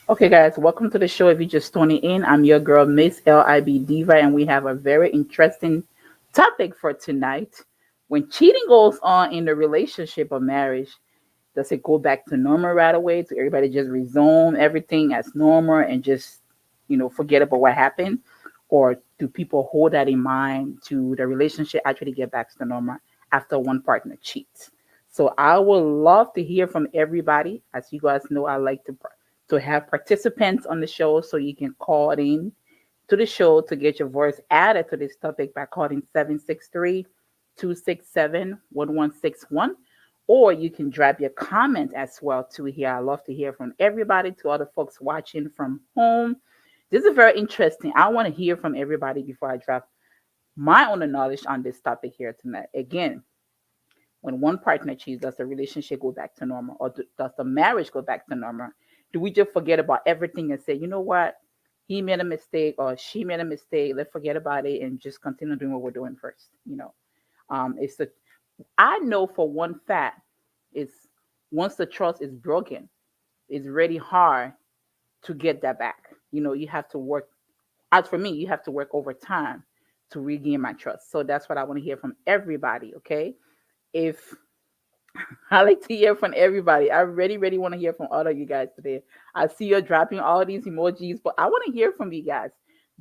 Okay, guys, welcome to the show. If you're just tuning in, I'm your girl, Miss Libdiva, and we have a very interesting topic for tonight. When cheating goes on in the relationship or marriage, does it go back to normal right away? Do everybody just resume everything as normal and just, forget about what happened? Or do people hold that in mind to the relationship actually get back to normal after one partner cheats? So I would love to hear from everybody. As you guys know, I like to have participants on the show so you can call in to the show to get your voice added to this topic by calling 763-267-1161, or you can drop your comment as well to here. I love to hear from everybody, to other folks watching from home. This is very interesting. I want to hear from everybody before I drop my own knowledge on this topic here tonight. Again, when one partner cheats, does the relationship go back to normal, or does the marriage go back to normal? Do we just forget about everything and say, you know what, he made a mistake or she made a mistake, let's forget about it and just continue doing what we're doing first? It's the I know for one fact is once the trust is broken, it's really hard to get that back. You have to work. As for me, you have to work overtime to regain my trust. So that's what I want to hear from everybody. Okay, if I like to hear from everybody. I really, really want to hear from all of you guys today. I see you're dropping all these emojis, but I want to hear from you guys.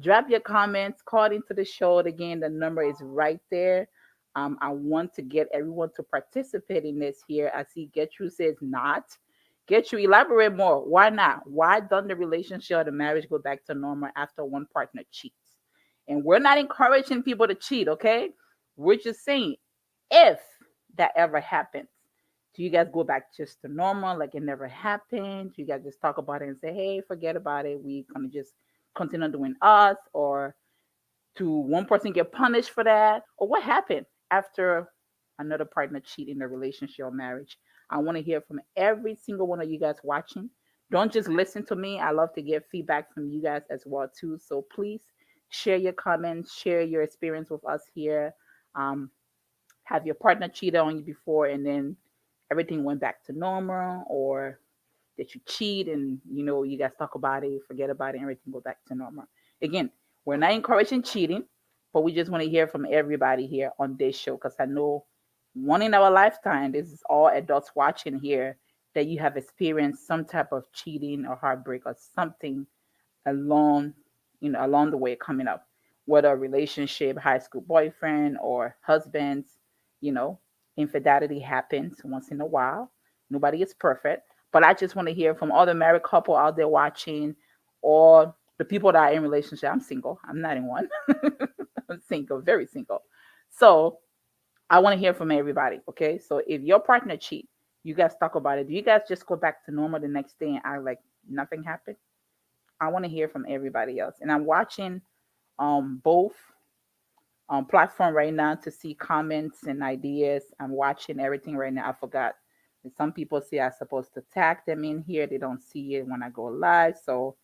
Drop your comments, call into the show. Again, the number is right there. I want to get everyone to participate in this here. I see Gertrude says not. Gertrude, elaborate more. Why not? Why doesn't the relationship or the marriage go back to normal after one partner cheats? And we're not encouraging people to cheat, okay? We're just saying if that ever happens, do you guys go back just to normal, like it never happened? Do you guys just talk about it and say, hey, forget about it? We gonna just continue doing us, or to one person get punished for that? Or what happened after another partner cheat in a relationship or marriage? I want to hear from every single one of you guys watching. Don't just listen to me. I love to get feedback from you guys as well too. So please share your comments, share your experience with us here. Um, have your partner cheated on you before and then everything went back to normal, or that you cheat and you guys talk about it, forget about it, and everything go back to normal. Again, we're not encouraging cheating, but we just want to hear from everybody here on this show, because I know one in our lifetime, this is all adults watching here, that you have experienced some type of cheating or heartbreak or something along along the way coming up, whether a relationship, high school boyfriend or husbands. you know Infidelity happens once in a while. Nobody is perfect, but I just want to hear from all the married couple out there watching, or the people that are in relationship. I'm single, I'm not in one. I'm single, very single. So I want to hear from everybody. Okay, so if your partner cheat, you guys talk about it. Do you guys just go back to normal the next day and act like nothing happened? I want to hear from everybody else. And I'm watching both platform right now to see comments and ideas. I'm watching everything right now. I forgot. Some people say I'm supposed to tag them in here. They don't see it when I go live. So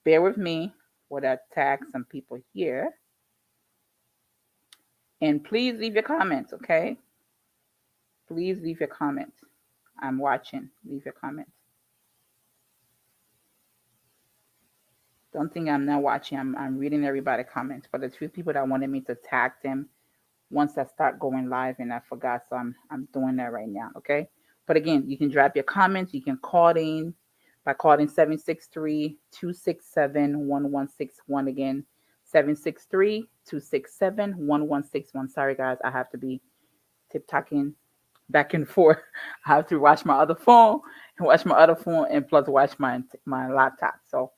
bear with me while I tag some people here. And please leave your comments, okay? Please leave your comments. I'm watching. Leave your comments. Don't think I'm not watching. I'm reading everybody's comments. But there's few people that wanted me to tag them once I start going live, and I forgot, so I'm doing that right now. Okay. But again, you can drop your comments. You can call in by calling 763-267-1161. Again, 763-267-1161. Sorry guys, I have to be tip talking back and forth. I have to watch my other phone and plus watch my laptop. So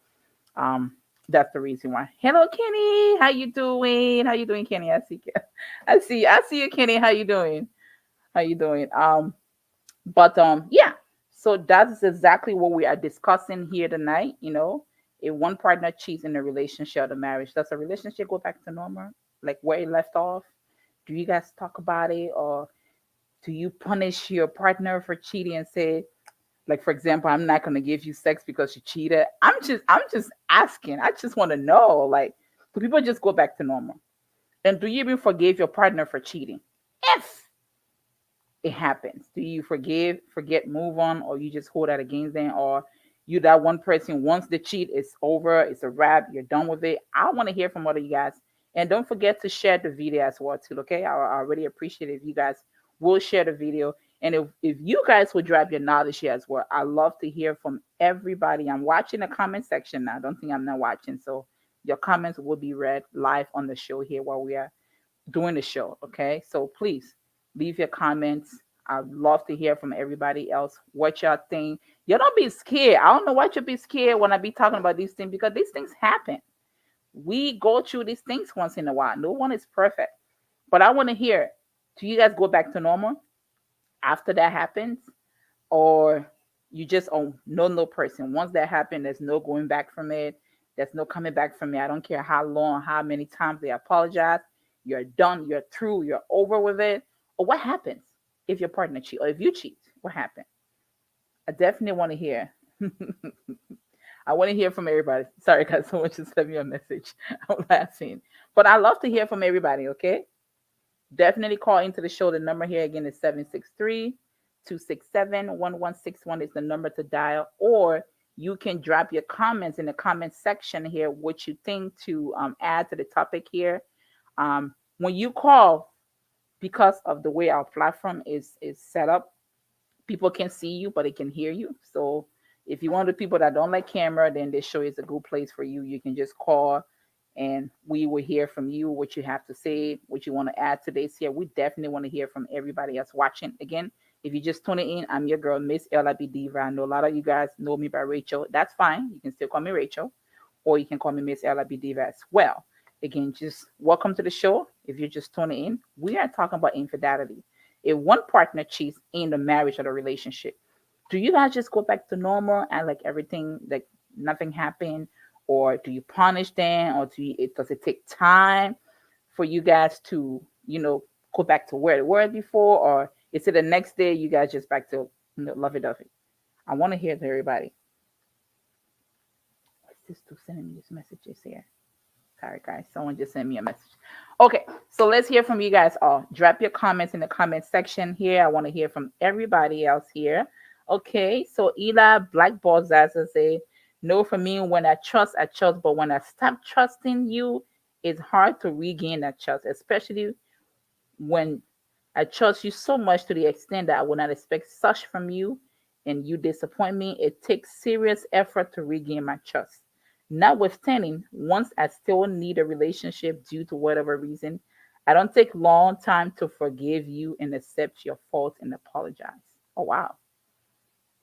that's the reason why. Hello, Kenny. How you doing? How you doing, Kenny? I see you, Kenny. How you doing? How you doing? But yeah. So that's exactly what we are discussing here tonight. If one partner cheats in a relationship or the marriage, does a relationship go back to normal, like where it left off? Do you guys talk about it, or do you punish your partner for cheating and say, like, for example, I'm not going to give you sex because you cheated? I'm just asking. I just want to know, like, do people just go back to normal? And do you even forgive your partner for cheating if it happens? Do you forgive, forget, move on, or you just hold that against them? Or you that one person, once the cheat is over, it's a wrap, you're done with it? I want to hear from all of you guys. And don't forget to share the video as well too, okay? I really appreciate it if you guys will share the video. And if you guys will drop your knowledge here as well, I love to hear from everybody. I'm watching the comment section now. Don't think I'm not watching. So your comments will be read live on the show here while we are doing the show. Okay. So please leave your comments. I'd love to hear from everybody else. What y'all think. You don't be scared. I don't know why you be scared when I be talking about these things, because these things happen. We go through these things once in a while. No one is perfect. But I want to hear, do you guys go back to normal after that happens? Or you just no person? Once that happened, there's no going back from it. There's no coming back from it. I don't care how long, how many times they apologize. You're done. You're through. You're over with it. Or what happens if your partner cheat, or if you cheat? What happened? I definitely want to hear. I want to hear from everybody. Sorry, guys, someone just sent me a message. I'm laughing. But I love to hear from everybody, okay? Definitely call into the show. The number here again is 763-267-1161 is the number to dial. Or you can drop your comments in the comment section here, what you think to add to the topic here. When you call, because of the way our platform is set up, People can see you, but they can hear you. So if you're one of the people that don't like camera, then this show is a good place for you. You can just call and we will hear from you what you have to say, what you want to add to this here. We definitely want to hear from everybody else watching. Again, if you just tuning in, I'm your girl, Miss Libdiva. I know a lot of you guys know me by Rachel. That's fine. You can still call me Rachel, or you can call me Miss Libdiva as well. Again, just welcome to the show. If you're just tuning in, we are talking about infidelity. If one partner cheats in the marriage or the relationship, do you guys just go back to normal and like everything, like nothing happened? Or do you punish them? Or does it take time for you guys to, go back to where they were before? Or is it the next day you guys just back to, lovey-dovey? I want to hear to everybody. What's this to sending me these messages here? Sorry, guys. Someone just sent me a message. Okay, so let's hear from you guys all. Drop your comments in the comment section here. I want to hear from everybody else here. Okay, so Ela Black Balls Zaza say, no, for me, when I trust, but when I stop trusting you, it's hard to regain that trust, especially when I trust you so much to the extent that I would not expect such from you and you disappoint me. It takes serious effort to regain my trust. Notwithstanding, once I still need a relationship due to whatever reason, I don't take long time to forgive you and accept your fault and apologize. Oh wow.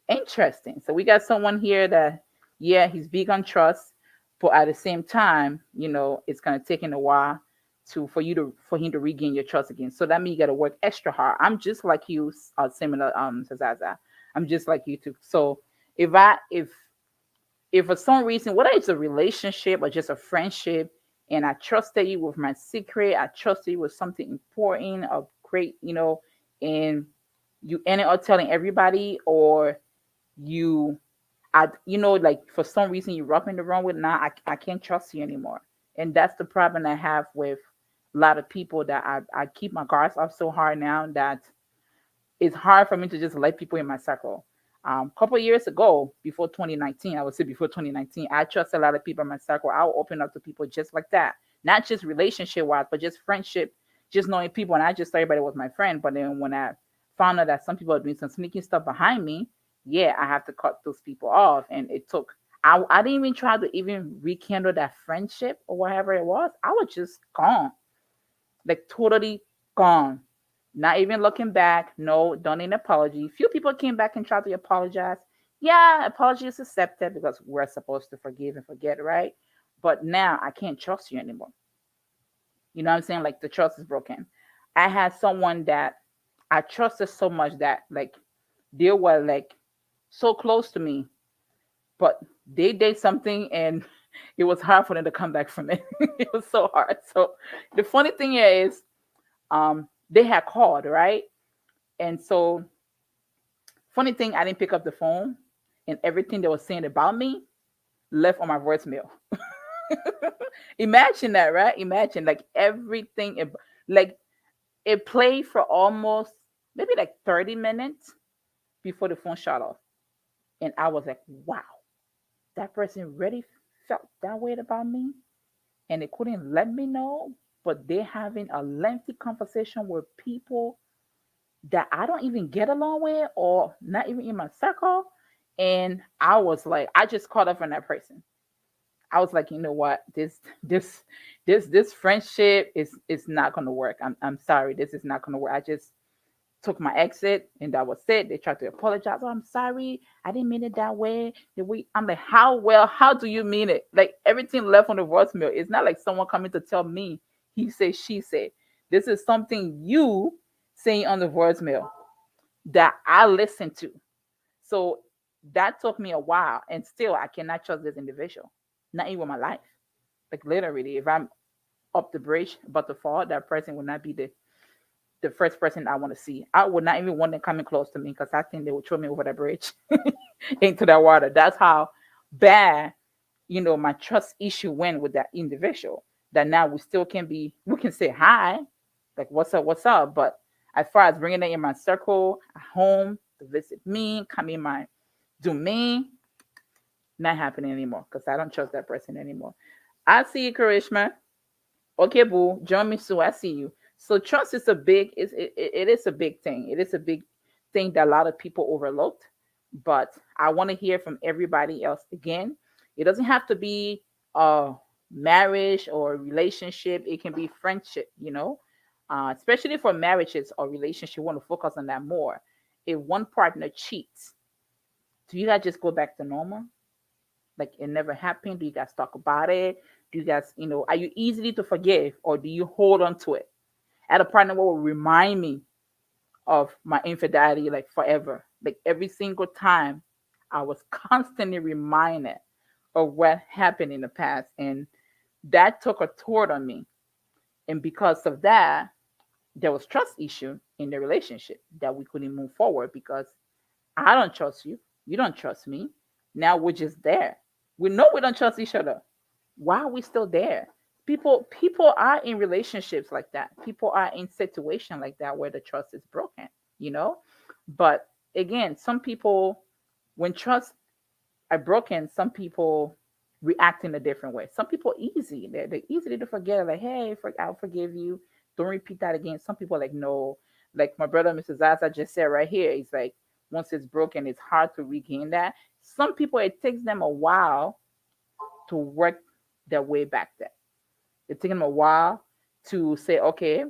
Interesting. So we got someone here that, yeah, he's big on trust, but at the same time, it's gonna take him a while for him to regain your trust again. So that means you gotta work extra hard. I'm just like you, similar to Zaza. I'm just like you too. So if for some reason, whether it's a relationship or just a friendship, and I trusted you with my secret, I trusted you with something important or great, and you ended up telling everybody, or you like for some reason you rub me the wrong with, now I can't trust you anymore. And that's the problem I have with a lot of people, that I keep my guards up so hard now that it's hard for me to just let people in my circle. A couple of years ago, before 2019, I would say before 2019, I trust a lot of people in my circle. I'll open up to people just like that, not just relationship wise, but just friendship, just knowing people. And I just thought everybody was my friend. But then when I found out that some people are doing some sneaky stuff behind me, yeah, I have to cut those people off. And it took, I didn't even try to even rekindle that friendship or whatever it was. I was just gone, like totally gone. Not even looking back. No, don't need an apology. Few people came back and tried to apologize. Yeah, apology is accepted because we're supposed to forgive and forget, right? But now I can't trust you anymore. You know what I'm saying? Like the trust is broken. I had someone that I trusted so much that like they were like so close to me, but they did something and it was hard for them to come back from it. It was so hard. So the funny thing is, they had called, right? And so funny thing, I didn't pick up the phone, and everything they were saying about me left on my voicemail. Imagine that, right? Imagine like everything, like it played for almost maybe like 30 minutes before the phone shut off. And I was like, wow, that person really felt that way about me. And they couldn't let me know, but they're having a lengthy conversation with people that I don't even get along with or not even in my circle. And I was like, I just caught up on that person. I was like, you know what? This friendship is not gonna work. I'm sorry, this is not gonna work. I just took my exit and that was it. They tried to apologize. Oh, I'm sorry. I didn't mean it that way. I'm like, how do you mean it? Like everything left on the voicemail. It's not like someone coming to tell me he said, she said. This is something you saying on the voicemail that I listened to. So that took me a while. And still I cannot trust this individual. Not even my life. Like literally, if I'm up the bridge about to fall, that person will not be the first person I want to see. I would not even want them coming close to me because I think they would throw me over that bridge into that water. That's how bad, my trust issue went with that individual. That now we can say hi, like what's up. But as far as bringing them in my circle, at home to visit me, come in my domain, not happening anymore because I don't trust that person anymore. I see you, Karishma. Okay, boo, join me soon. I see you. So trust is a big, it is a big thing. It is a big thing that a lot of people overlooked. But I want to hear from everybody else again. It doesn't have to be a marriage or relationship. It can be friendship, especially for marriages or relationship. You want to focus on that more. If one partner cheats, do you guys just go back to normal? Like it never happened? Do you guys talk about it? Do you guys, are you easily to forgive or do you hold on to it? I had a partner who will remind me of my infidelity like forever. Like every single time I was constantly reminded of what happened in the past. And that took a toll on me. And because of that, there was trust issue in the relationship that we couldn't move forward because I don't trust you. You don't trust me. Now we're just there. We know we don't trust each other. Why are we still there? People are in relationships like that. People are in situations like that where the trust is broken, you know? But again, some people when trust are broken, some people react in a different way. Some people easy. They're easy to forget. Like, hey, I'll forgive you. Don't repeat that again. Some people are like, no. Like my brother, Mr. Zaza just said right here. He's like, once it's broken, it's hard to regain that. Some people, it takes them a while to work their way back there. It takes them a while to say, okay,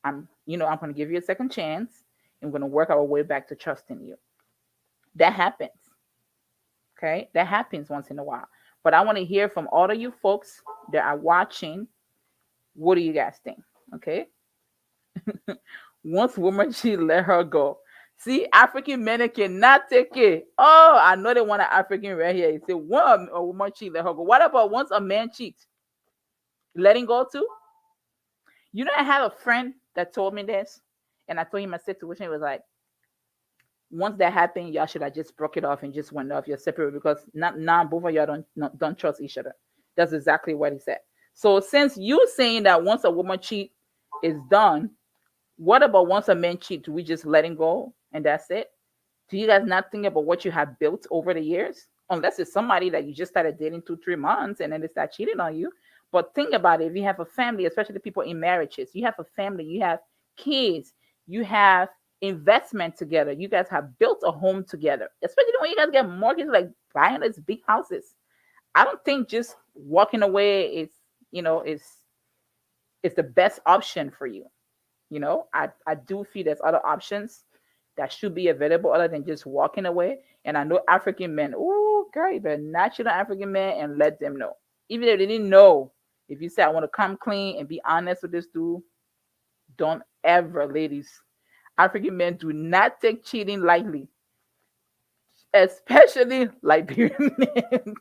I'm going to give you a second chance. I'm going to work our way back to trusting you. That happens. Okay, that happens once in a while. But I want to hear from all of you folks that are watching. What do you guys think? Okay. Once woman she let her go. See, African men cannot take it. Oh, I know they want an African right here. He said, one a woman cheat, let her go. What about once a man cheats? Letting go too? I had a friend that told me this, and I told him my situation. It was like, once that happened, y'all should have just broke it off and just went off. You're separate because not now both of y'all don't trust each other. That's exactly what he said. So since you saying that once a woman cheat is done, what about once a man cheat? Do we just let him go and that's it? Do you guys not think about what you have built over the years? Unless it's somebody that you just started dating 2-3 months and then they start cheating on you. But think about it. If you have a family, especially people in marriages, you have a family, you have kids, you have investment together. You guys have built a home together, especially when you guys get mortgages, like buying these big houses. I don't think just walking away is the best option for you. I do feel there's other options that should be available other than just walking away. And I know African men, oh, girl, you better natural African men and let them know. Even if they didn't know, if you say, I want to come clean and be honest with this dude, don't ever, ladies. African men do not take cheating lightly, especially Liberian men.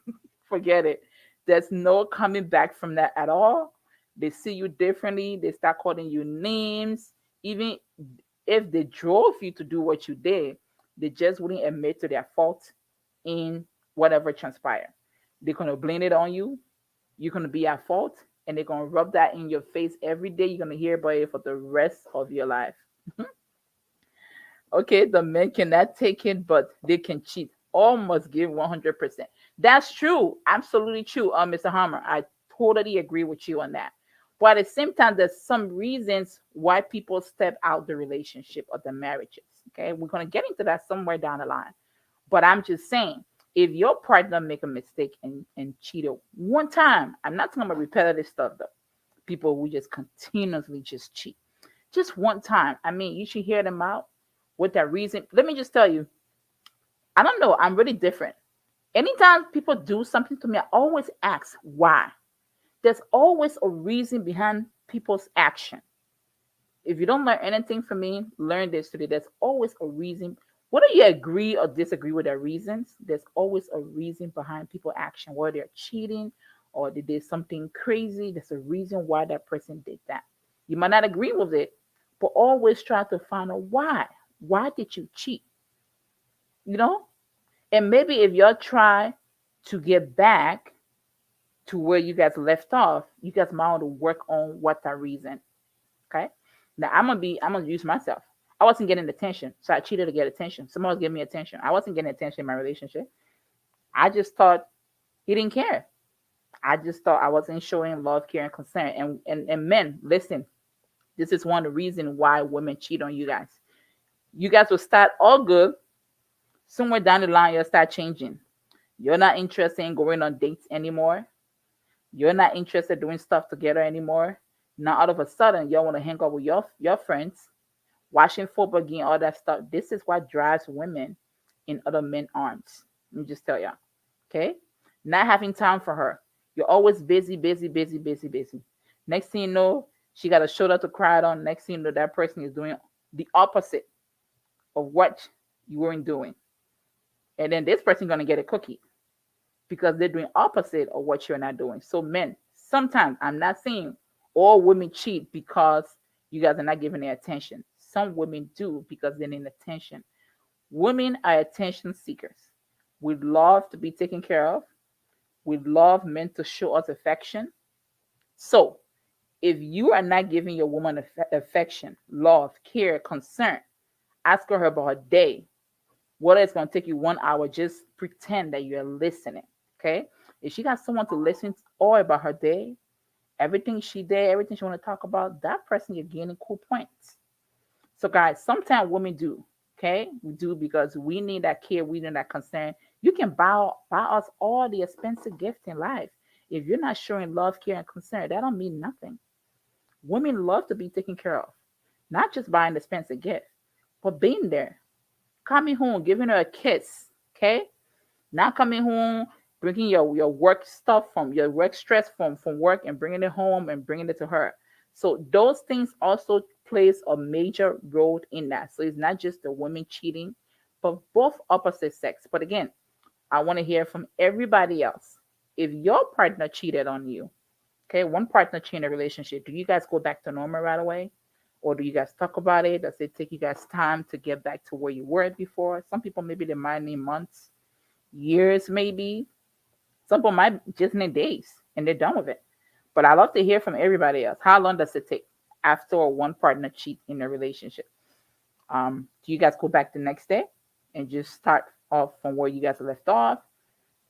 Forget it. There's no coming back from that at all. They see you differently. They start calling you names. Even if they drove you to do what you did, they just wouldn't admit to their fault in whatever transpired. They're going to blame it on you. You're going to be at fault. And they're going to rub that in your face every day. You're going to hear about it for the rest of your life. Okay, the men cannot take it, but they can cheat. All must give 100%. That's true. Absolutely true, Mr. Hammer. I totally agree with you on that. But at the same time, there's some reasons why people step out the relationship or the marriages. Okay, we're going to get into that somewhere down the line. But I'm just saying, if your partner make a mistake and cheated one time, I'm not talking about repetitive stuff though. People who just continuously just cheat. Just one time. I mean, you should hear them out with that reason. Let me just tell you, I don't know. I'm really different. Anytime people do something to me, I always ask why. There's always a reason behind people's action. If you don't learn anything from me, learn this today. There's always a reason. Whether you agree or disagree with their reasons, there's always a reason behind people's action. Whether they're cheating or they did something crazy, there's a reason why that person did that. You might not agree with it, but always try to find out why. Why did you cheat? You know? And maybe if y'all try to get back to where you guys left off, you guys might want to work on what that reason. Okay. Now I'm gonna use myself. I wasn't getting attention, so I cheated to get attention. Someone was giving me attention. I wasn't getting attention in my relationship. I just thought he didn't care. I just thought I wasn't showing love, care, and concern. And men, listen, this is one of the reasons why women cheat on you guys. You guys will start all good. Somewhere down the line, you'll start changing. You're not interested in going on dates anymore. You're not interested in doing stuff together anymore. Now all of a sudden, y'all want to hang out with your friends, watching football game, all that stuff. This is what drives women in other men's arms. Let me just tell y'all. Okay? Not having time for her. You're always busy, busy, busy, busy, busy. Next thing you know, she got a shoulder to cry on. Next thing you know, that person is doing the opposite of what you weren't doing. And then this person gonna get a cookie because they're doing opposite of what you're not doing. So men, sometimes I'm not saying all women cheat because you guys are not giving their attention. Some women do because they need attention. Women are attention seekers. We love to be taken care of. We love men to show us affection. So if you are not giving your woman affection, love, care, concern, ask her about her day. Whether it's going to take you 1 hour, just pretend that you're listening. Okay. If she got someone to listen to all about her day, everything she did, everything she want to talk about, that person you're gaining cool points. So guys, sometimes women do. Okay. We do because we need that care, we need that concern. You can buy us all the expensive gifts in life. If you're not showing love, care, and concern, that don't mean nothing. Women love to be taken care of. Not just buying the expensive gift, but being there. Coming home, giving her a kiss. Okay? Not coming home, bringing your work stuff from your work stress from work and bringing it home and bringing it to her. So those things also plays a major role in that. So it's not just the women cheating, but both opposite sex. But again, I want to hear from everybody else. If your partner cheated on you, okay, one partner cheating in a relationship, do you guys go back to normal right away? Or do you guys talk about it? Does it take you guys time to get back to where you were before? Some people maybe they might need months, years maybe. Some people might just need days and they're done with it. But I love to hear from everybody else. How long does it take after one partner cheat in a relationship? Do you guys go back the next day and just start off from where you guys left off?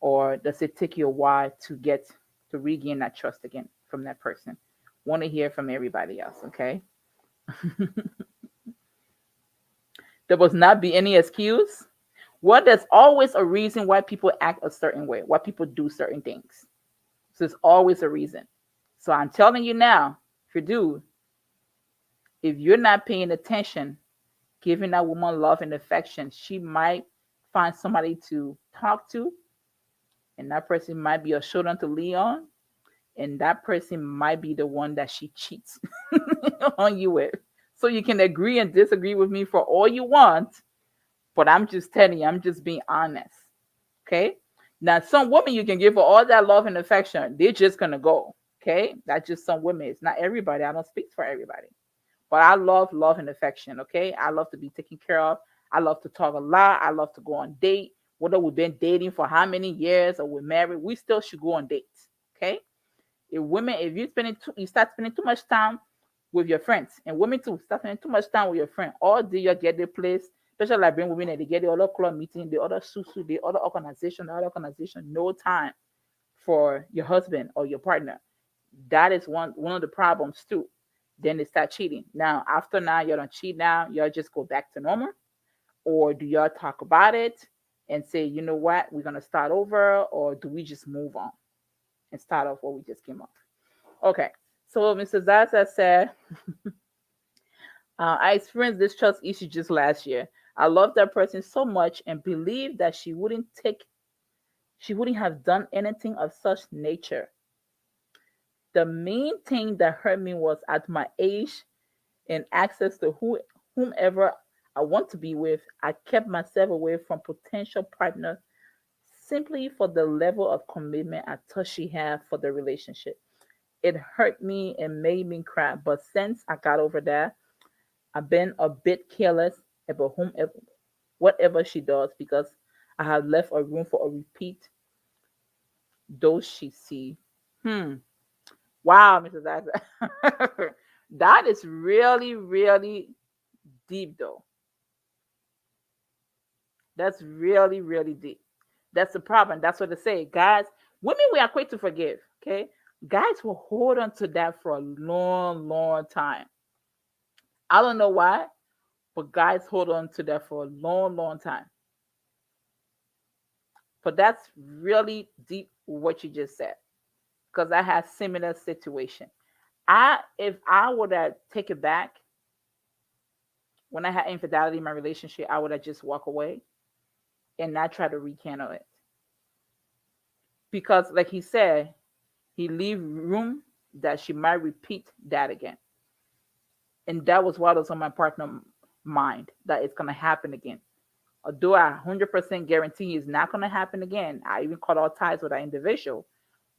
Or does it take you a while to get to regain that trust again from that person? Want to hear from everybody else, okay? There must not be any excuse. Well, there's always a reason why people act a certain way, why people do certain things. So there's always a reason. So I'm telling you now, if you do, if you're not paying attention, giving that woman love and affection, she might find somebody to talk to, and that person might be a shoulder to lean on, and that person might be the one that she cheats on you with. So you can agree and disagree with me for all you want, but I'm just telling you, I'm just being honest. Okay? Now, some women you can give her all that love and affection, they're just gonna go. Okay? That's just some women. It's not everybody. I don't speak for everybody. But I love and affection. Okay? I love to be taken care of. I love to talk a lot. I love to go on date. Whether we've been dating for how many years or we're married, we still should go on dates. Okay? If you start spending too much time with your friends, and women too, start spending too much time with your friend, all day you get the place, especially like bring women and they get the other club meeting, the other susu, the other organization, no time for your husband or your partner. That is one of the problems too. Then they start cheating. Now, after now, you don't cheat now, y'all just go back to normal. Or do y'all talk about it and say, you know what, we're gonna start over, or do we just move on and start off where we just came off? Okay. So Mr. Zaza said, I experienced this trust issue just last year. I loved that person so much and believed that she wouldn't have done anything of such nature. The main thing that hurt me was at my age and access to whomever I want to be with, I kept myself away from potential partners simply for the level of commitment I thought she had for the relationship. It hurt me and made me cry. But since I got over that, I've been a bit careless about whomever, whatever she does, because I have left a room for a repeat those she see. Hmm. Wow, Mrs. Isaac. That is really, really deep though. That's really, really deep. That's the problem. That's what they say. Guys, women, we are quick to forgive. Okay. Guys will hold on to that for a long, long time. I don't know why, But guys hold on to that for a long, long time. But that's really deep what you just said. Because I had similar situation. If I would have taken back when I had infidelity in my relationship, I would have just walk away and not try to rekindle it. Because like he said, he leave room that she might repeat that again. And that was what was on my partner mind, that it's gonna happen again. Although I 100% guarantee it's not gonna happen again. I even cut all ties with that individual.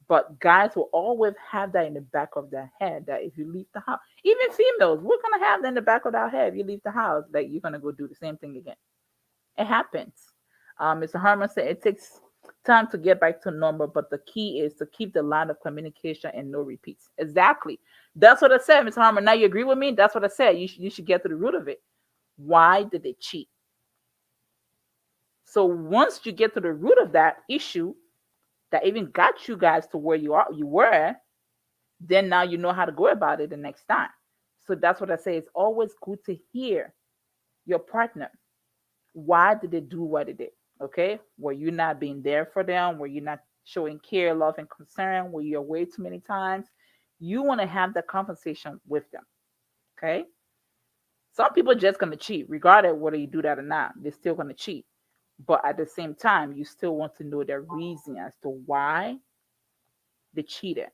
But guys will always have that in the back of their head, that if you leave the house, even females, we're gonna have that in the back of our head. If you leave the house, that you're gonna go do the same thing again. It happens. Mr. Harmon said it takes time to get back to normal, but the key is to keep the line of communication and no repeats. Exactly. That's what I said, Mr. Harmon. Now you agree with me? That's what I said. You should get to the root of it. Why did they cheat? So once you get to the root of that issue that even got you guys to where you were, then now you know how to go about it the next time. So that's what I say. It's always good to hear your partner. Why did they do what they did? Okay. Were you not being there for them? Were you not showing care, love, and concern? Were you away too many times? You want to have that conversation with them. Okay. Some people just gonna cheat, regardless of whether you do that or not. They're still gonna cheat. But at the same time, you still want to know the reason as to why they cheated.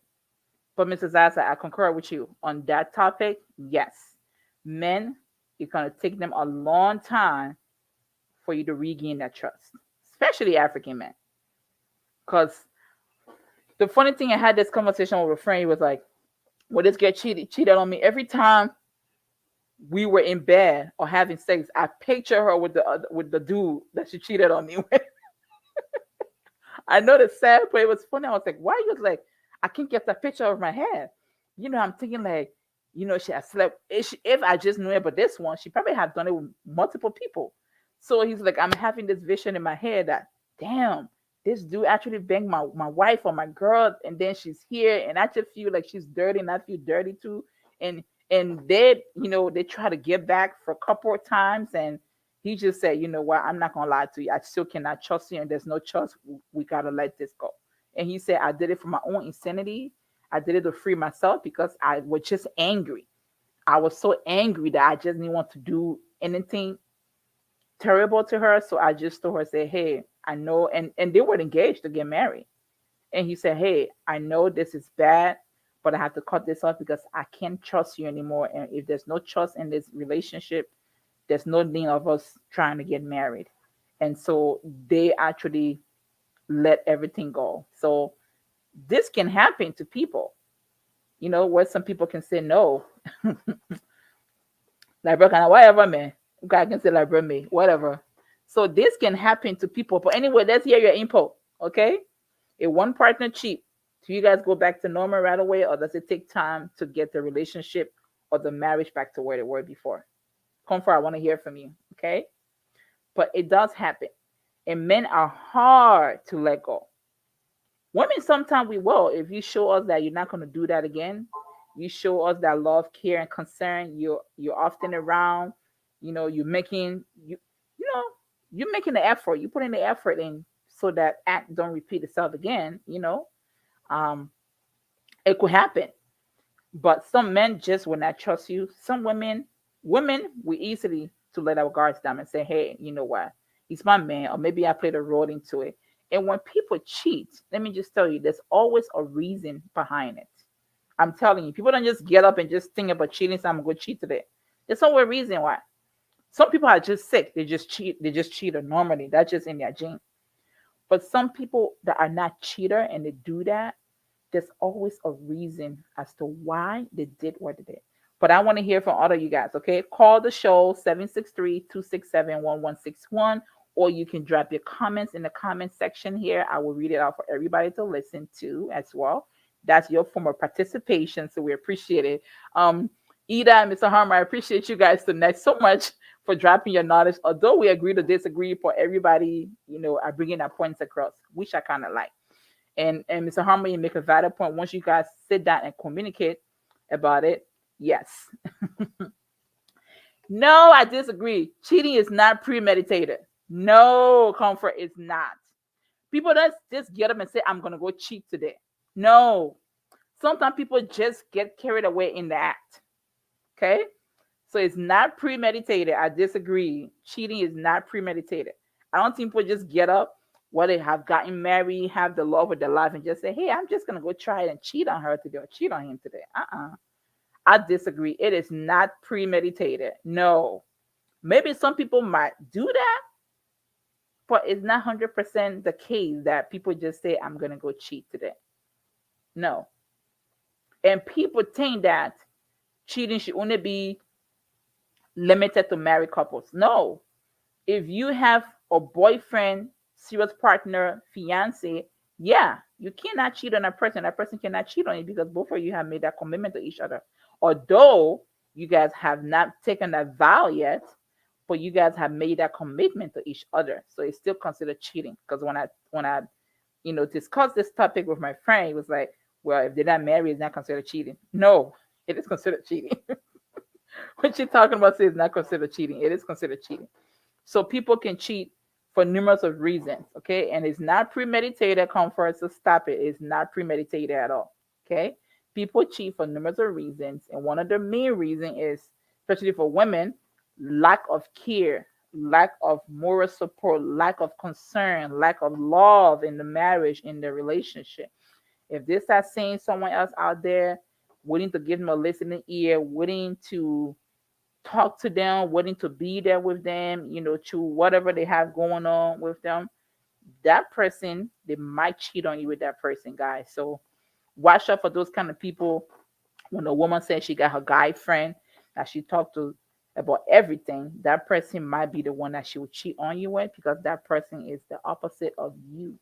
But Mrs. Asa, I concur with you on that topic. Yes, men, it's gonna take them a long time for you to regain that trust, especially African men. Because the funny thing, I had this conversation with a friend. He was like, "Well, this girl cheated on me every time we were in bed or having sex. I picture her with the dude that she cheated on me with." I know the sad, but it was funny. I was like, "Why?" He was like, "I can't get that picture of my head." I'm thinking like, she had slept. If I just knew about this one, she probably have done it with multiple people. So he's like, I'm having this vision in my head that, damn, this dude actually banged my wife or my girl, and then she's here, and I just feel like she's dirty, and I feel dirty too. And they try to get back for a couple of times, and he just said, you know what, I'm not gonna lie to you, I still cannot trust you, and there's no trust. We gotta let this go. And he said, I did it for my own insanity. I did it to free myself because I was just angry. I was so angry that I just didn't want to do anything terrible to her. So I just told her, say, hey, I know, and they were engaged to get married. And he said, hey, I know this is bad, but I have to cut this off because I can't trust you anymore. And if there's no trust in this relationship, there's no need of us trying to get married. And so they actually let everything go. So this can happen to people, where some people can say no. Like, bro, can I, whatever, man. God can say, like, bro, me, whatever. So this can happen to people. But anyway, let's hear your input, okay? If one partner cheat, do you guys go back to normal right away, or does it take time to get the relationship or the marriage back to where they were before? Comfort, I want to hear from you, okay? But it does happen. And men are hard to let go. Women, sometimes we will. If you show us that you're not going to do that again, you show us that love, care, and concern. You're often around. You're making you're making the effort. You put in the effort in so that act don't repeat itself again. Um, it could happen. But some men just will not trust you. Some women, we easily to let our guards down and say, hey, you know what? He's my man, or maybe I played a role into it. And when people cheat, let me just tell you, there's always a reason behind it. I'm telling you, people don't just get up and just think about cheating, so I'm gonna go cheat today. There's always a reason why. Some people are just sick. They just cheat. They just cheat normally. That's just in their gene. But some people that are not cheater and they do that, there's always a reason as to why they did what they did. But I want to hear from all of you guys, okay? Call the show 763-267-1161, or you can drop your comments in the comment section here. I will read it out for everybody to listen to as well. That's your form of participation, so we appreciate it. Ida and Mr. Harmer, I appreciate you guys tonight so much for dropping your knowledge. Although we agree to disagree, for everybody, are bringing our points across, which I kind of like. And Mr. Harmer, you make a valid point. Once you guys sit down and communicate about it, yes. No, I disagree. Cheating is not premeditated. No, comfort is not. People that just get up and say, I'm going to go cheat today. No. Sometimes people just get carried away in the act. Okay? So it's not premeditated. I disagree. Cheating is not premeditated. I don't think people just get up, while they have gotten married, have the love of their life, and just say, hey, I'm just going to go try it and cheat on her today or cheat on him today. I disagree. It is not premeditated. No. Maybe some people might do that, but it's not 100% the case that people just say, I'm going to go cheat today. No. And people think that cheating should only be limited to married couples. No. If you have a boyfriend, serious partner, fiance, yeah, you cannot cheat on a person. That person cannot cheat on you because both of you have made that commitment to each other. Although you guys have not taken that vow yet, but you guys have made that commitment to each other. So it's still considered cheating. Because when I discussed this topic with my friend, he was like, well, if they're not married, it's not considered cheating. No, it is considered cheating. What you're talking about is not considered cheating. It is considered cheating. So people can cheat for numerous of reasons, okay? And it's not premeditated, comfort, so stop it. It's not premeditated at all, okay? People cheat for numerous of reasons, and one of the main reasons is, especially for women, lack of care, lack of moral support, lack of concern, lack of love in the marriage, in the relationship. If they start seeing someone else out there, willing to give them a listening ear, willing to talk to them, willing to be there with them, to whatever they have going on with them, that person, they might cheat on you with that person, guys. So watch out for those kind of people. When a woman says she got her guy friend that she talked to about everything, that person might be the one that she will cheat on you with because that person is the opposite of you.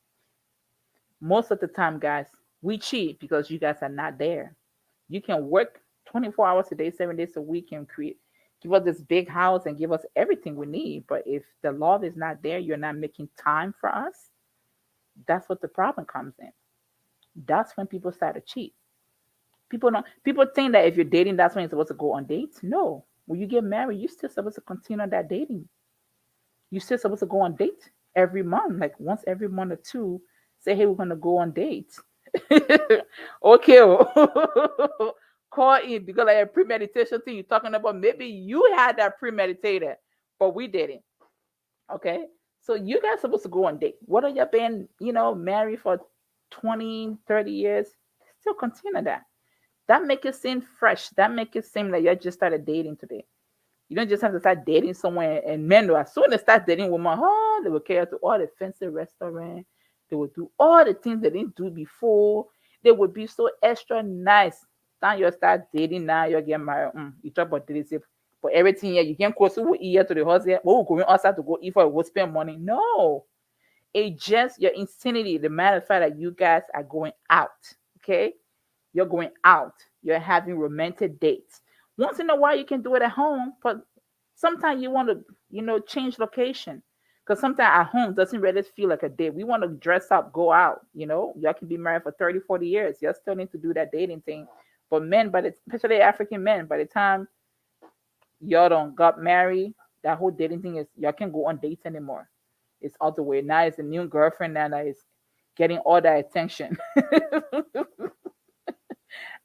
Most of the time, guys, we cheat because you guys are not there. You can work 24 hours a day, 7 days a week, and give us this big house and give us everything we need. But if the love is not there, you're not making time for us. That's what the problem comes in. That's when people start to cheat. People think that if you're dating, that's when you're supposed to go on dates. No. When you get married, you're still supposed to continue on that dating. You're still supposed to go on dates every month, like once every month or two. Say, hey, we're gonna go on dates. Okay. Call in because like a premeditation thing you're talking about. Maybe you had that premeditated, but we didn't. Okay. So you guys supposed to go on date. What are you been, married for 20, 30 years? Still continue that. That make it seem fresh. That make it seem like you just started dating today. You don't just have to start dating someone. And men, though, as soon as they start dating women, they will care to all the fancy restaurant. They will do all the things they didn't do before. They would be so extra nice. Now you start dating, now you get married. You talk about dating, but everything here, you can't go to eat to the house here. We're going outside to go eat for we'll spend money. No. It's just your insanity. The matter of fact that you guys are going out. Okay? You're going out. You're having romantic dates. Once in a while, you can do it at home, but sometimes you want to, change location. Because sometimes at home doesn't really feel like a date. We want to dress up, go out. Y'all can be married for 30, 40 years. You still need to do that dating thing. But men, especially African men, by the time y'all don't got married, that whole dating thing is y'all can't go on dates anymore. It's all the way. Now it's a new girlfriend now that is getting all that attention.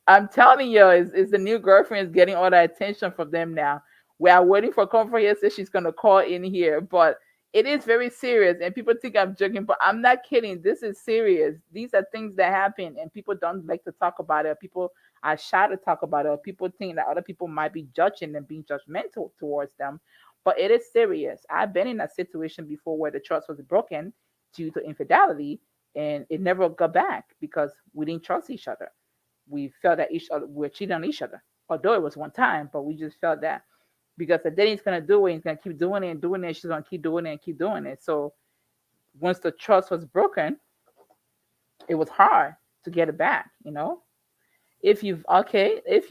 I'm telling you, it's the new girlfriend is getting all the attention from them now. We are waiting for comfort here, so she's gonna call in here. But it is very serious, and people think I'm joking, but I'm not kidding. This is serious. These are things that happen, and people don't like to talk about it. People are shy to talk about it. Or people think that other people might be judging and being judgmental towards them. But it is serious. I've been in a situation before where the trust was broken due to infidelity, and it never got back because we didn't trust each other. We felt that each other we were cheating on each other. Although it was one time, but we just felt that because the daddy's gonna do it, he's gonna keep doing it and doing it, she's gonna keep doing it and keep doing it. So once the trust was broken, it was hard to get it back. If you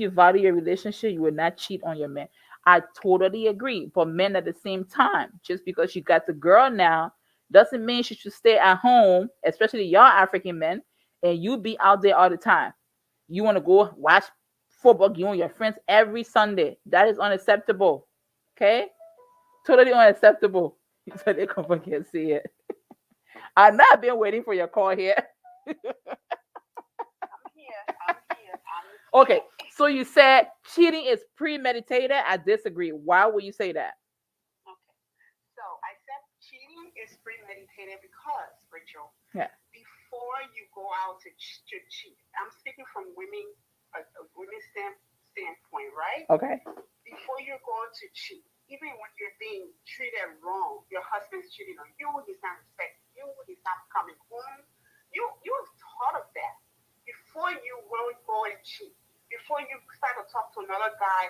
value your relationship, you will not cheat on your man. I totally agree. But men at the same time, just because you got the girl now, doesn't mean she should stay at home, especially y'all African men, and you be out there all the time. You want to go watch football, you and your friends every Sunday. That is unacceptable. Okay? Totally unacceptable. So they come back and see it. I've not been waiting for your call here. I'm here. I'm here. I'm Okay, here. so you said cheating is premeditated. I disagree. Why would you say that? Okay. So I said cheating is premeditated because, Rachel, Yeah. before you go out to cheat, I'm speaking from a women's standpoint, right? Okay. Before you go to cheat, even when you're being treated wrong, your husband's cheating on you, he's not respecting you, he's not coming home. You've thought of that before you will go and cheat. Before you start to talk to another guy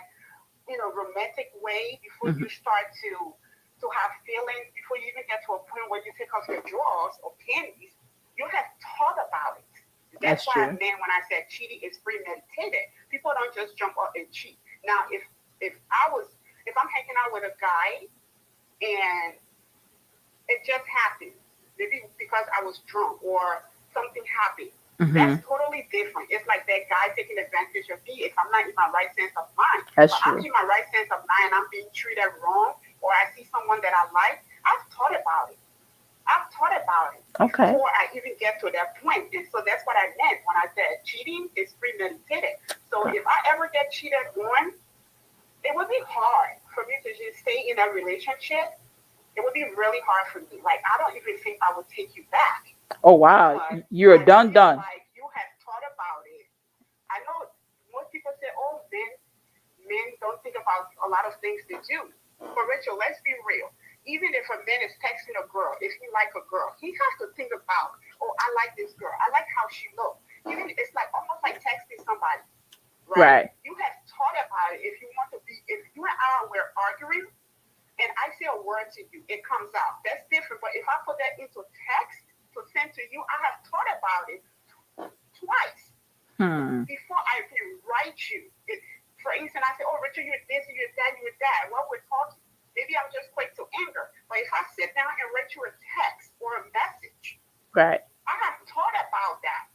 in a romantic way, before Hmm. you start to have feelings, before you even get to a point where you take off your drawers or panties, you have thought about it. That's That's what I true. meant when I said cheating is premeditated. People don't just jump up and cheat. Now, if I'm hanging out with a guy and it just happened, maybe because I was drunk or something happened, that's Hmm. totally different. It's like that guy taking advantage of me if I'm not in my right sense of mind. That's But I'm true. in my right sense of mind and I'm being treated wrong or I see someone that I like, I've thought about it. I've thought about it Okay. before I even get to that point. And so that's what I meant when I said cheating is premeditated. So Got- if I ever get cheated on, it would be hard for me to just stay in a relationship. It would be really hard for me. Like, I don't even think I would take you back Oh wow, because you're I done, feel done. like you have thought about it. I know most people say, oh, men don't think about a lot of things they do. But Rachel, let's be real. Even if a man is texting a girl, if he like a girl, he has to think about, oh, I like this girl. I like how she looks. Even it's like almost like texting somebody, right? Right. You have thought about it. If you want to be, if you and I were arguing, and I say a word to you, it comes out. That's different. But if I put that into text to send to you, I have thought about it twice Hmm. before I can write you. For instance, I say, oh, Richard, you're this, you're that, you're that. While we're talking, maybe I'm just quick to anger. But if I sit down and write you a text or a message, Right. I have thought about that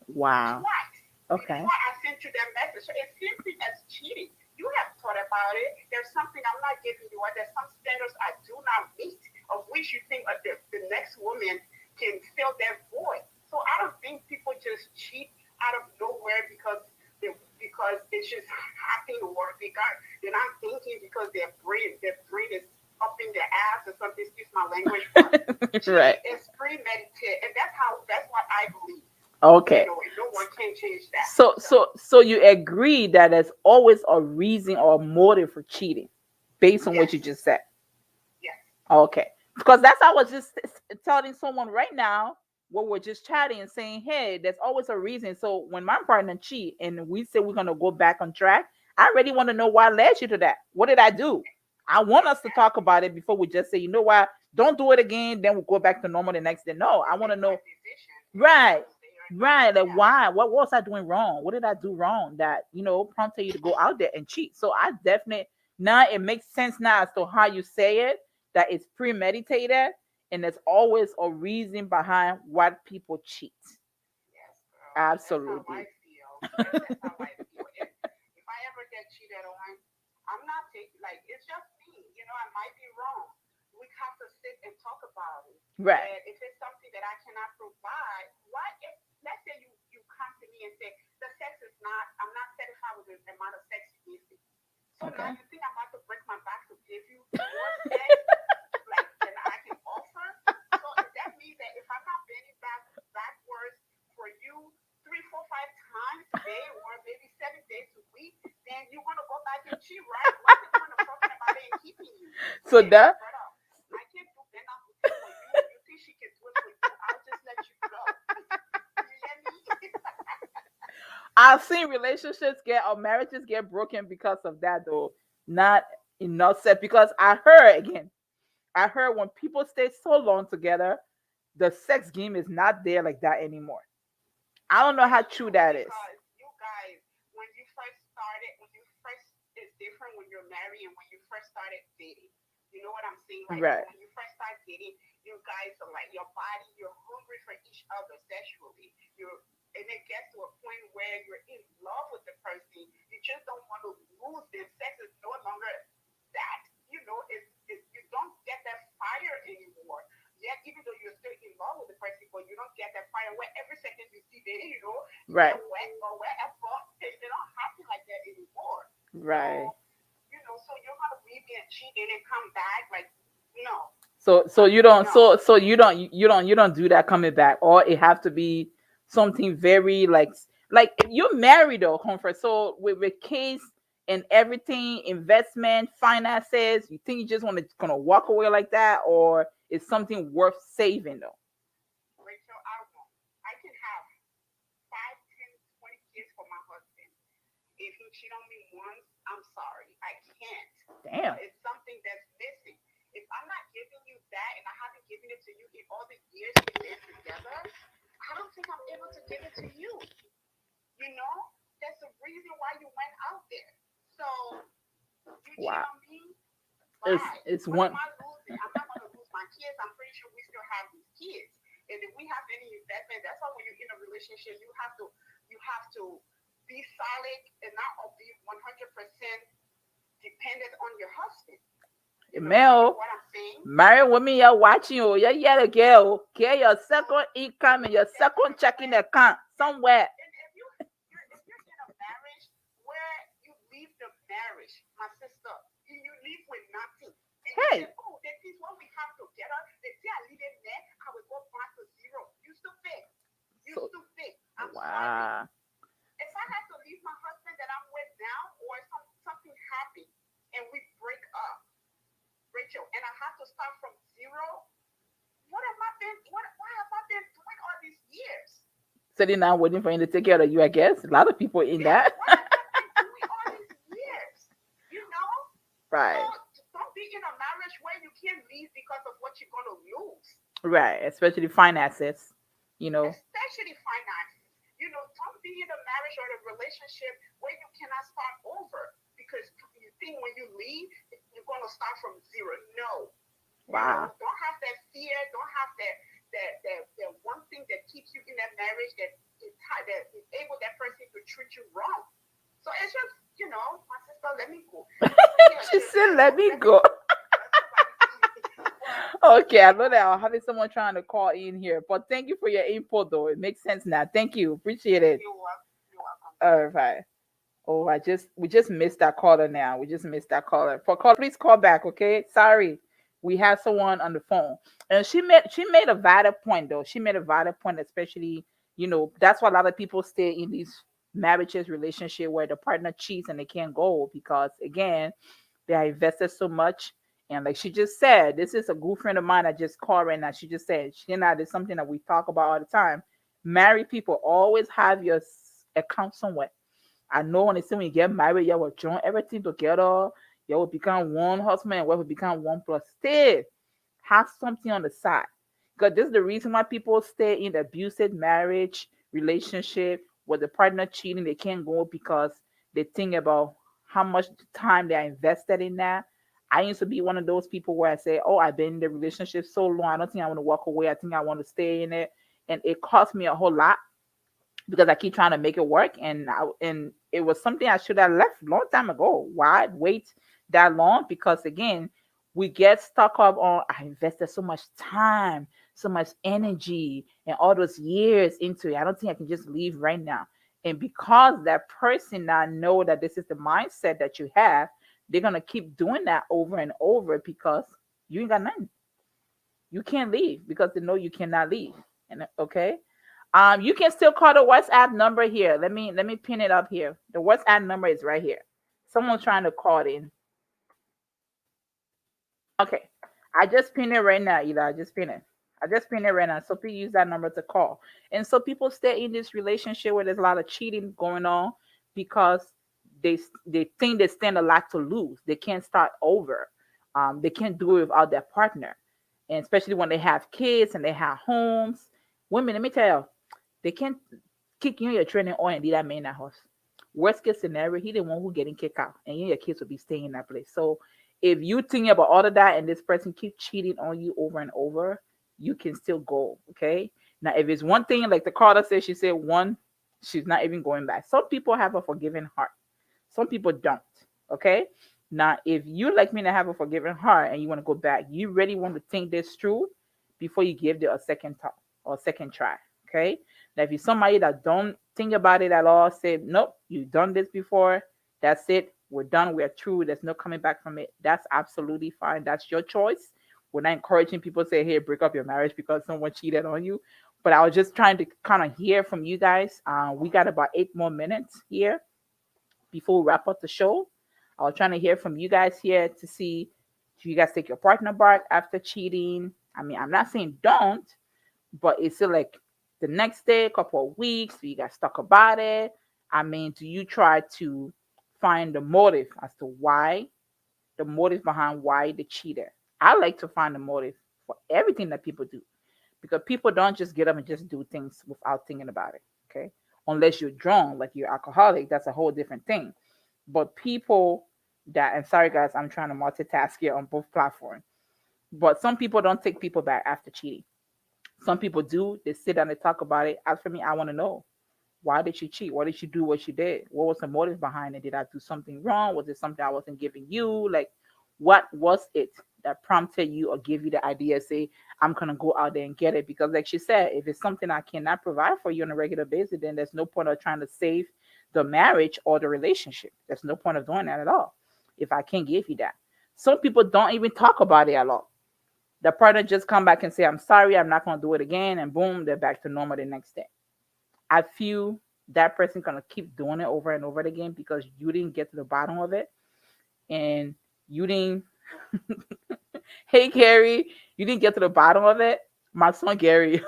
Wow. twice Okay. before I sent you that message. So it's simply as cheating. You have thought about it. There's something I'm not giving you, or there's some standards I do not meet, of which you think the next woman can fill that void. So I don't think people just cheat out of nowhere because it's just happening or they're not thinking because their brain is up in their ass or something. Excuse my language, but Right. cheating is premeditated, and that's what I believe. Okay. And no one can change that. So So so so you agree that there's always a reason or a motive for cheating based on what yes, you just said. yes, Okay. Because that's I was just telling someone right now what we're just chatting and saying, hey, there's always a reason. So when my partner cheat and we say we're gonna go back on track, I really want to know why led you to that. What did I do? I want us to talk exactly. about it before we just say, you know what, don't do it again, then we'll go back to normal the next day. No, I Or want to make my know. decision if I'm Right. gonna stay or not. Right. Like Yeah, why? What was I doing wrong? What did I do wrong that, prompted you to go out there and cheat? So I definitely now it makes sense now as to how you say it, that it's premeditated and there's always a reason behind why people cheat. yes, girl. That's how I Absolutely. feel. That's how I feel. And if I ever get cheated on, I'm not taking like it's just me. I might be wrong. We have to sit and talk about it. Right. And if it's something that I cannot provide, why? If let's say you come to me and say the sex is not, I'm not satisfied with the amount of sex you give me. So now Okay. you think I'm about to break my back to give you more sex, like than I can offer? So that means that if I'm not bending backwards for you 3, 4, 5 times a day, or maybe 7 days a week, then you want to go back and cheat, right? What's the point of talking about it and keeping you? So Hey, my that brother, I can't do bend up with it for you. You think she can do it for you? I'll just let you go. You hear me? I've seen relationships get or marriages get broken because of that though. Not enough said because I heard again. I heard when people stay so long together, the sex game is not there like that anymore. I don't know That's how true true that is. because you guys, when you first, it's different when you're married and when you first started dating. You know what I'm saying? Like Right. when you first start dating, you guys are like your body, you're hungry for each other sexually. And it gets to a point where you're in love with the person. You just don't want to lose them. Sex is no longer that. Right. get wet or whatever. They don't happen like that anymore. Right. So, so you're gonna leave me and cheat and then come back? Like, no. So you don't No. so you don't do that coming back, or it have to be something very like if you're married though, comfort. So with kids and everything, investment, finances, you think you just want to gonna walk away like that, or is something worth saving though? Rachel, I won't. I can have 5, 10, 20 kids for my husband. If he cheat on me once, I'm sorry. I can't. Damn. It's something that's missing. If I'm not giving you that and I haven't given it to you in all the years we've been together, I don't think I'm able to give it to you. You know? That's the reason why you went out there. So you cheat Wow. on me, It's bye. it's What am one. I losing? I'm not going to lose my kids. I'm pretty sure we still have these kids. And if we have any investment, that's why when you're in a relationship, you have to be solid and not be 100% dependent on your husband. You know Male what I'm saying? married women, you're watching you. Yeah, the girl. Get your second income and your That's second checking correct. account And somewhere. if you're in a marriage where you leave the marriage, my sister, you leave with nothing, and you say, Hey. "Oh, this is what we have together." They say, "I leave it there. I will go back to zero." You stupid. You So stupid. I'm sorry. wow. If I have to leave my husband that I'm with now, or something happened and we break up, Rachel, and I have to start from zero, why have I been doing all these years? Sitting down waiting for him to take care of you, I guess. A lot of people in Yeah, that. what have I been doing all these years? You know? So Right. don't be in a marriage where you can't leave because of what you're gonna lose, Right. Especially finances. You know. especially finances. Don't be in a marriage or a relationship where you cannot start over because you think when you leave, you're gonna start from zero. No. Wow. Don't have that fear, don't have that one thing that keeps you in that marriage that enable that person to treat you wrong. So it's just, my sister, let me go. That's really a She shame. said, "Let me Let me go." go. That's what I but Okay, I know but that I'm having someone trying to call in here, but thank you for your input, though. It makes sense now. Thank you. Appreciate it. you're welcome. You're welcome. All right. Oh, we just missed that caller now. We just missed that caller. For call, please call back, okay? Sorry. We have someone on the phone. And she made a valid point though. She made a valid point, especially, that's why a lot of people stay in these marriages, relationship where the partner cheats and they can't go because again, they are invested so much. And like she just said, this is a good friend of mine. I just called right now. She just said, she and I, there's something that we talk about all the time. Married people always have your account somewhere. I know when they say when you get married, you will join everything together. You will become one husband and wife will become one plus. Still, have something on the side. Because this is the reason why people stay in abusive marriage, relationship, with the partner cheating, they can't go because they think about how much time they are invested in that. I used to be one of those people where I say, "Oh, I've been in the relationship so long, I don't think I want to walk away. I think I want to stay in it." And it cost me a whole lot because I keep trying to make it work, and it was something I should have left long time ago. Why wait that long? Because again, we get stuck up on I invested so much time, so much energy, and all those years into it. I don't think I can just leave right now. And because that person now know that this is the mindset that you have, they're gonna keep doing that over and over because you ain't got nothing. You can't leave because they know you cannot leave. And okay, you can still call the WhatsApp number here. Let me pin it up here. The WhatsApp number is right here. Someone's trying to call in. Okay, I just pin it right now, Ida. I just pin it. I just pin it right now. So please use that number to call. And so people stay in this relationship where there's a lot of cheating going on because they think they stand a lot to lose. They can't start over. They can't do it without their partner, and especially when they have kids and they have homes. Women, let me tell you, they can't kick you in your training or and leave that man in that house. Worst case scenario, he the one who getting kicked out, and you and your kids will be staying in that place. So if you think about all of that and this person keep cheating on you over and over, you can still go. Okay. Now, if it's one thing, like the caller said, she said one, she's not even going back. Some people have a forgiving heart. Some people don't. Okay. Now, if you like me to have a forgiving heart and you want to go back, you really want to think this through before you give it a second thought or a second try. Okay. Now, if you're somebody that don't think about it at all, say, nope, you've done this before. That's it. We're done. We're through. There's no coming back from it. That's absolutely fine. That's your choice. We're not encouraging people to say, hey, break up your marriage because someone cheated on you. But I was just trying to kind of hear from you guys. We got about 8 more minutes here before we wrap up the show. I was trying to hear from you guys here to see, do you guys take your partner back after cheating? I mean, I'm not saying don't, but it's still like the next day, couple of weeks, do you guys talk about it? I mean, do you try to find the motive as to why, the motive behind why they cheated? I like to find the motive for everything that people do, because people don't just get up and just do things without thinking about it. Okay, unless you're drunk, like you're alcoholic, that's a whole different thing. But people that, and sorry guys, I'm trying to multitask here on both platforms. But some people don't take people back after cheating. Some people do. They sit down and talk about it. As for me, I want to know, why did she cheat? What did she do? What she did? What was the motive behind it? Did I do something wrong? Was it something I wasn't giving you? Like, what was it that prompted you or gave you the idea? Say, I'm gonna go out there and get it, because, like she said, if it's something I cannot provide for you on a regular basis, then there's no point of trying to save the marriage or the relationship. There's no point of doing that at all. If I can't give you that, some people don't even talk about it at all. The partner just come back and say, I'm sorry, I'm not gonna do it again, and boom, they're back to normal the next day. I feel that person gonna keep doing it over and over again because you didn't get to the bottom of it, and you didn't. Hey Gary, you didn't get to the bottom of it. My son Gary,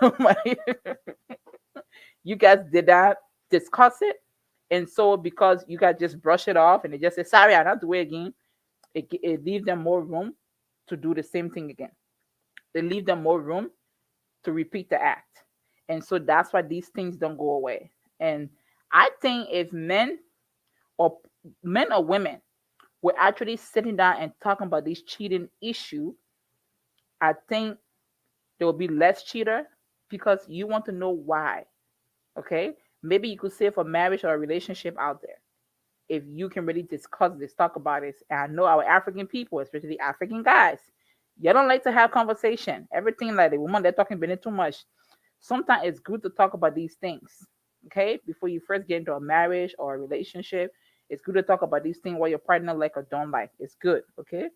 you guys did not discuss it, and so because you guys just brush it off and they just say sorry, I'll not do it again, it leaves them more room to do the same thing again. They leave them more room to repeat the act. And so that's why these things don't go away. And I think if or men or women were actually sitting down and talking about this cheating issue, I think there will be less cheater, because you want to know why. Okay? Maybe you could save a marriage or a relationship out there if you can really discuss this, talk about it. And I know our African people, especially African guys, you don't like to have conversation. Everything like the woman they're talking about it too much. Sometimes it's good to talk about these things. Okay, before you first get into a marriage or a relationship, it's good to talk about these things, what your partner like or don't like. It's good. Okay.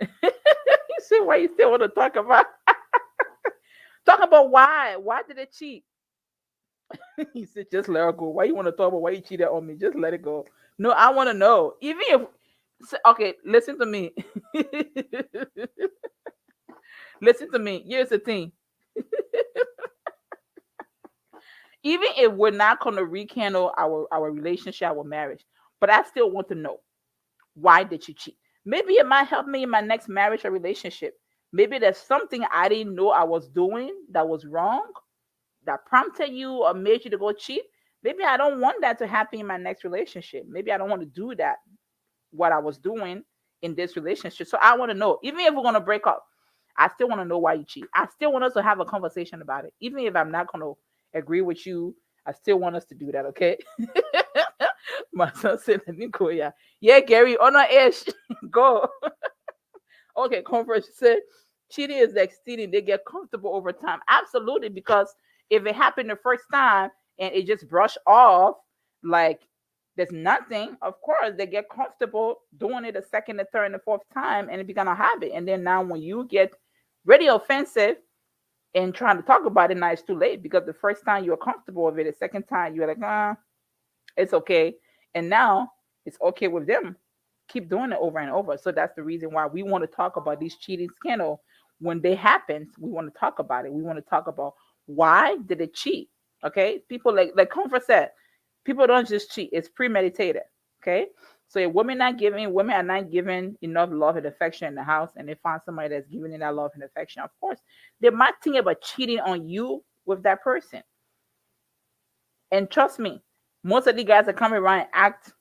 You see why you still want to talk about? Talk about why. Why did it cheat? He said, just let her go. Why you want to talk about why you cheated on me? Just let it go. No, I want to know. Even if, okay, listen to me. Listen to me. Here's the thing. Even if we're not going to rekindle our relationship, our marriage, but I still want to know, why did you cheat? Maybe it might help me in my next marriage or relationship. Maybe there's something I didn't know I was doing that was wrong, that prompted you or made you to go cheat. Maybe I don't want that to happen in my next relationship. Maybe I don't want to do that, what I was doing in this relationship. So I want to know, even if we're going to break up, I still want to know why you cheat. I still want us to have a conversation about it. Even if I'm not going to agree with you, I still want us to do that, okay? My son said, let me go, yeah. Yeah, Gary, on our ish. Go. Okay, Converse said, cheating is like stealing. They get comfortable over time. Absolutely, because if it happened the first time and it just brushed off, like there's nothing, of course, they get comfortable doing it a second, the third, and the fourth time, and it become a habit. And then now when you get really offensive and trying to talk about it, now it's too late, because the first time you were comfortable with it, the second time you're like, it's okay. And now it's okay with them. Keep doing it over and over. So that's the reason why we want to talk about these cheating scandal. When they happen, we want to talk about it. We want to talk about, why did it cheat? Okay. People like Comfort said, people don't just cheat, it's premeditated. Okay. So if women are not giving enough love and affection in the house, and they find somebody that's giving them that love and affection, of course, they might think about cheating on you with that person. And trust me, most of the guys that come around and act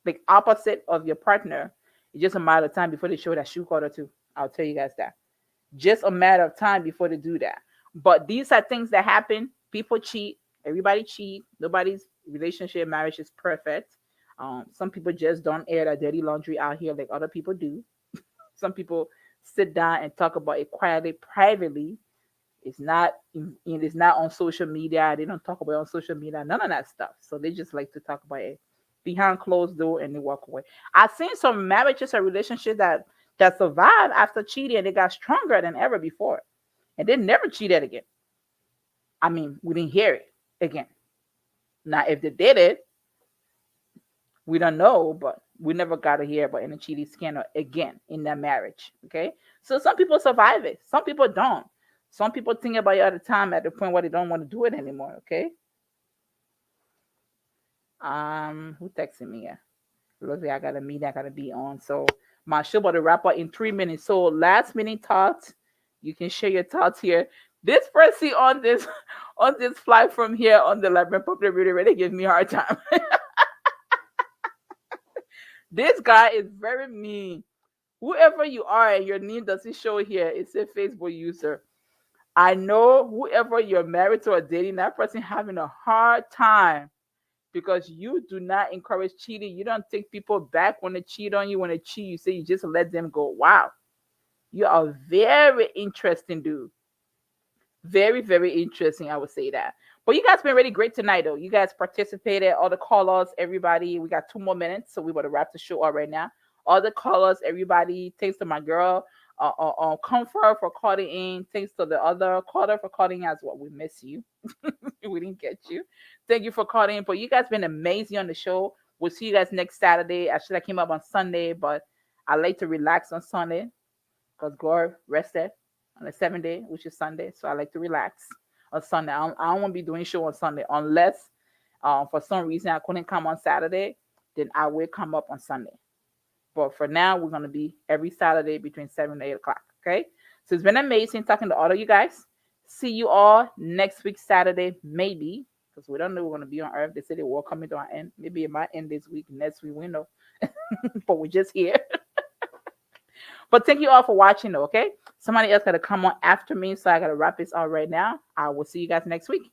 like opposite of your partner, it's just a matter of time before they show that shoe color too. I'll tell you guys that. Just a matter of time before they do that. But these are things that happen. People cheat. Everybody cheat. Nobody's relationship, marriage is perfect. Some people just don't air their dirty laundry out here like other people do. Some people sit down and talk about it quietly, privately. It is not on social media. They don't talk about it on social media. None of that stuff. So they just like to talk about it behind closed door and they walk away. I've seen some marriages or relationships that survived after cheating and they got stronger than ever before, and they never cheated again. I mean, we didn't hear it again. Now, if they did it, we don't know, but we never got to hear about any cheating scandal again in that marriage. Okay, so some people survive it, some people don't. Some people think about it at a time at the point where they don't want to do it anymore. Okay. Who texted me? Yeah, looks like I got a meeting I gotta be on. So my show about to wrap up in 3 minutes. So last minute thoughts. You can share your thoughts here. This person on this on this flight from here on the Liberian Public Radio really gives me a hard time. This guy is very mean. Whoever you are and your name doesn't show here, it's a Facebook user. I know whoever you're married to or dating, that person having a hard time because you do not encourage cheating. You don't take people back when they cheat on you. When they cheat, you say you just let them go. Wow. You are a very interesting dude. Very, very interesting. I would say that. But you guys been really great tonight, though. You guys participated, all the callers, everybody. We got 2 more minutes, so we want to wrap the show up right now. All the callers, everybody. Thanks to my girl, Comfort for calling in. Thanks to the other caller for calling as well. We miss you. We didn't get you. Thank you for calling in. But you guys been amazing on the show. We'll see you guys next Saturday. I should have came up on Sunday, but I like to relax on Sunday because God rested on the 7th day, which is Sunday. So I like to relax on Sunday. I don't want to be doing show on Sunday unless for some reason I couldn't come on Saturday, then I will come up on Sunday. But for now, we're going to be every Saturday between 7 and 8 o'clock. Okay. So it's been amazing talking to all of you guys. See you all next week, Saturday, maybe, because we don't know we're going to be on Earth. They say the war coming to an end. Maybe it might end this week, next week, we know. But we're just here. But thank you all for watching, though, okay? Somebody else got to come on after me, so I got to wrap this up right now. I will see you guys next week.